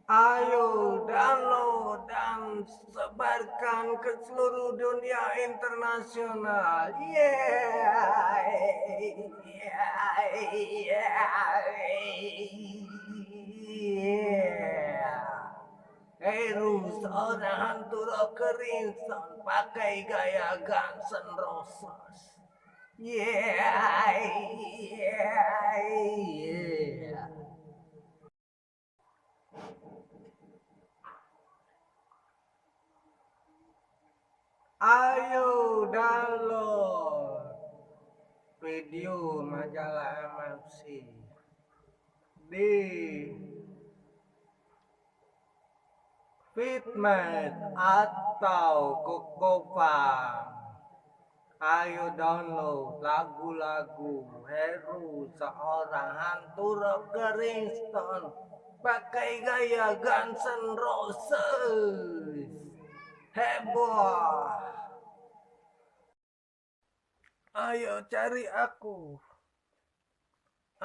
Ayo download dan sebarkan ke seluruh dunia internasional. Yeah. Heru, seorang hantu rock ringtone pakai gaya Guns N' Roses. Yeah, yeah, yeah. Ayo download video majalah MFC di Fitment atau Kokopang. Ayo download lagu-lagu Heru, seorang hantu rock Kingston pakai gaya Guns N' Roses. Heboh. Ayo cari aku.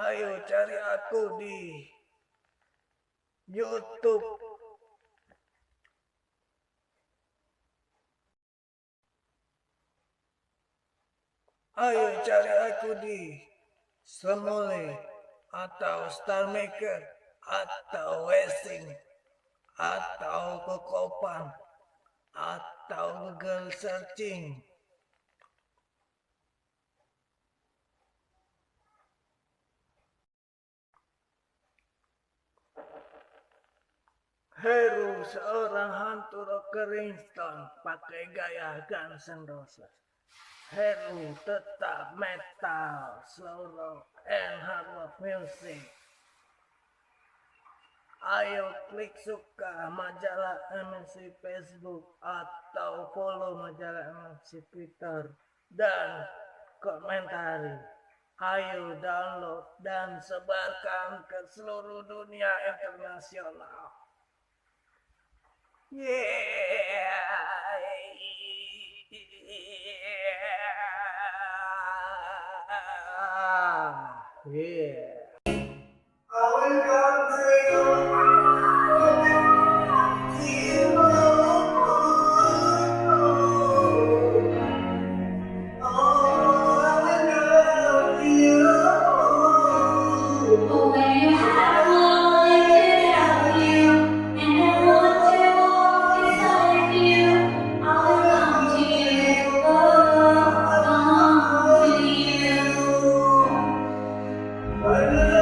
Ayo cari aku di YouTube. Ayo cari aku di Semole atau Star Maker atau Westing atau Kokopan atau Google Searching. Heru, seorang hantu rock Kingston pakai gaya Guns N' Roses. Heru tetap metal, slow rock, and hard rock music. Ayo klik suka majalah MFC Facebook atau follow majalah MFC Twitter dan komentari. Ayo download dan sebarkan ke seluruh dunia internasional. Yeah. I